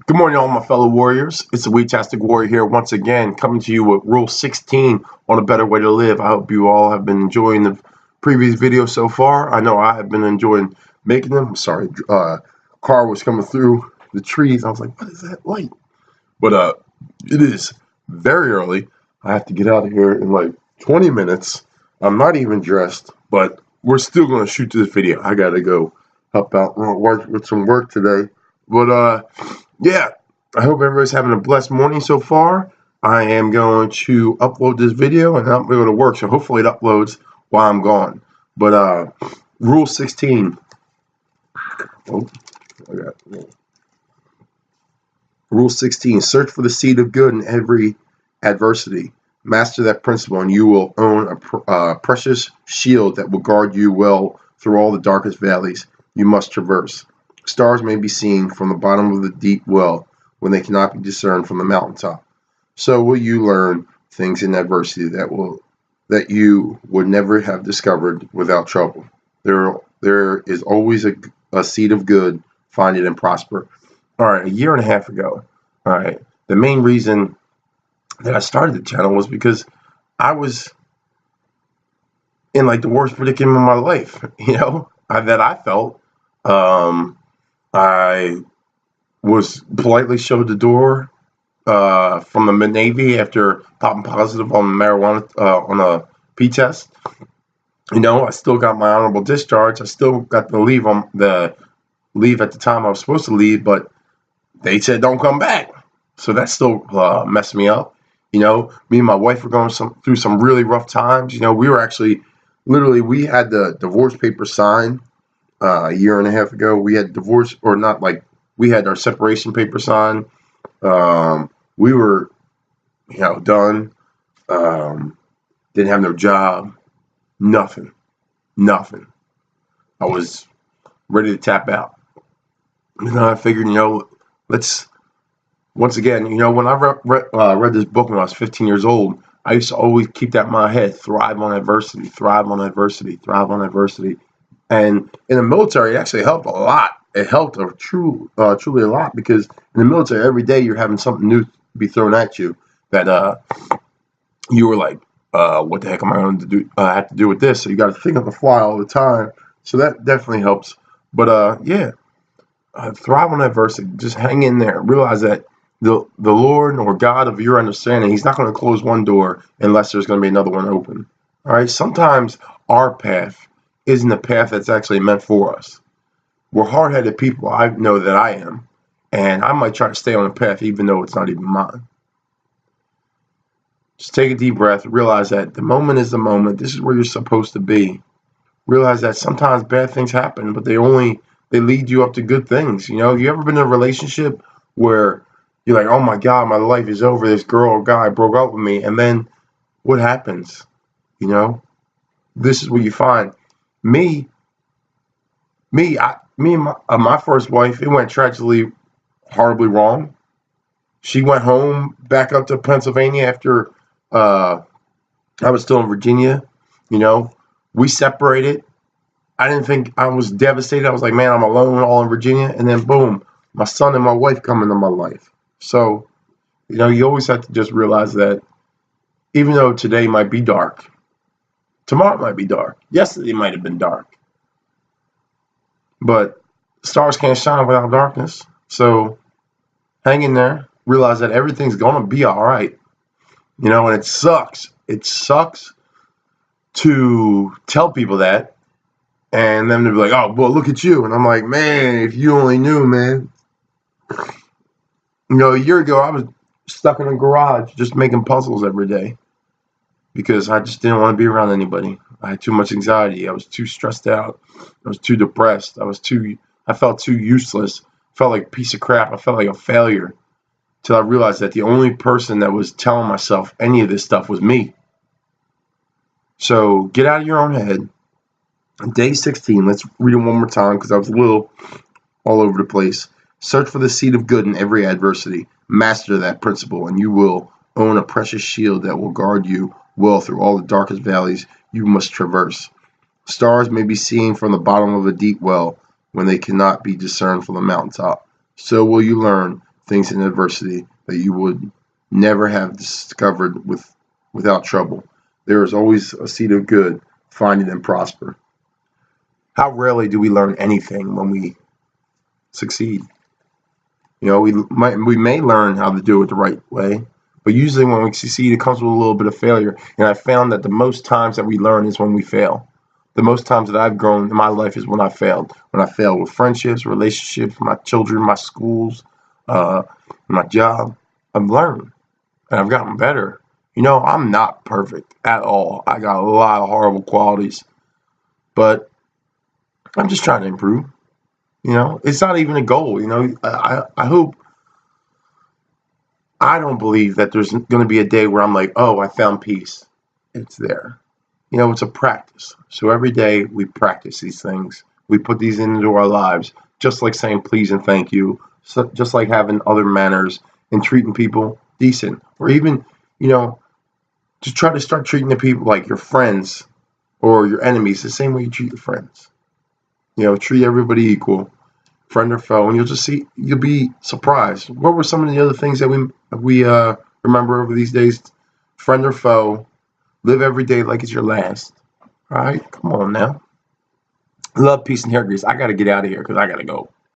Good morning, all my fellow warriors. It's the Weedtastic Warrior here once again, coming to you with Rule 16 on a better way to live. I hope you all have been enjoying the previous video so far. I know I have been enjoying making them. I'm sorry, car was coming through the trees. I was like, what is that light? But it is very early. I have to get out of here in like 20 minutes. I'm not even dressed, but we're still going to shoot this video. I got to go help out with some work today. But yeah, I hope everybody's having a blessed morning so far. I am going to upload this video and I'll be able to work, so hopefully it uploads while I'm gone. But Rule 16. Rule 16, search for the seed of good in every adversity. Master that principle and you will own a precious shield that will guard you well through all the darkest valleys you must traverse. Stars may be seen from the bottom of the deep well when they cannot be discerned from the mountaintop. So will you learn things in adversity that you would never have discovered without trouble. There is always a seed of good. Find it and prosper. All right, a year and a half ago. All right, the main reason that I started the channel was because I was in like the worst predicament of my life. That I felt. I was politely showed the door from the Navy after popping positive on marijuana on a P test. I still got my honorable discharge. I still got the leave at the time I was supposed to leave, but they said don't come back. So that still messed me up. Me and my wife were going through some really rough times. We were actually we had the divorce papers signed a year and a half ago. We had divorce, or not, like we had our separation paper signed. We were, done. Didn't have no job. Nothing. I was ready to tap out. I figured, let's once again, when I read this book when I was 15 years old, I used to always keep that in my head: thrive on adversity, thrive on adversity, thrive on adversity. And in the military, it actually helped a lot. It helped truly a lot, because in the military, every day you're having something new be thrown at you that you were like, what the heck am I going to do? I have to do with this. So you got to think on the fly all the time. So that definitely helps. But thrive on adversity. Just hang in there. Realize that the Lord or God of your understanding, He's not going to close one door unless there's going to be another one open. All right. Sometimes our path isn't the path that's actually meant for us. We're hard-headed people. I know that I am, and I might try to stay on a path even though it's not even mine. Just take a deep breath. Realize that the moment is the moment. This is where you're supposed to be. Realize that sometimes bad things happen, but they lead you up to good things. You ever been in a relationship where you're like, oh my God, my life is over. This girl or guy broke up with me, and then what happens? This is what you find. Me and my first wife, it went tragically, horribly wrong. She went home back up to Pennsylvania after I was still in Virginia. We separated. I didn't think, I was devastated. I was like, man, I'm alone all in Virginia. And then boom, my son and my wife come into my life. So, you always have to just realize that even though today might be dark, tomorrow might be dark. Yesterday might have been dark. But stars can't shine without darkness. So hang in there. Realize that everything's going to be all right. And it sucks. It sucks to tell people that and them to be like, oh, well, look at you. And I'm like, man, if you only knew, man. A year ago, I was stuck in a garage just making puzzles every day because I just didn't want to be around anybody. I had too much anxiety. I was too stressed out. I was too depressed. I felt too useless. I felt like a piece of crap. I felt like a failure, till I realized that the only person that was telling myself any of this stuff was me. So get out of your own head. Day 16, let's read it one more time because I was a little all over the place. Search for the seed of good in every adversity. Master that principle, and you will own a precious shield that will guard you well through all the darkest valleys you must traverse. Stars may be seen from the bottom of a deep well when they cannot be discerned from the mountaintop. So will you learn things in adversity that you would never have discovered without trouble. There is always a seed of good finding and prosper. How rarely do we learn anything when we succeed? We may learn how to do it the right way, but usually when we succeed, it comes with a little bit of failure. And I found that the most times that we learn is when we fail. The most times that I've grown in my life is when I failed. When I failed with friendships, relationships, my children, my schools, uh, my job. I've learned and I've gotten better. I'm not perfect at all. I got a lot of horrible qualities, but I'm just trying to improve. It's not even a goal. I hope. I don't believe that there's going to be a day where I'm like, oh, I found peace. It's there. It's a practice. So every day we practice these things. We put these into our lives, just like saying please and thank you, so just like having other manners and treating people decent, or even, just try to start treating the people like your friends or your enemies the same way you treat your friends. Treat everybody equal, friend or foe, and you'll be surprised. What were some of the other things that we remember over these days? Friend or foe, live every day like it's your last. All right, come on now. Love, peace, and hair grease. I got to get out of here because I got to go.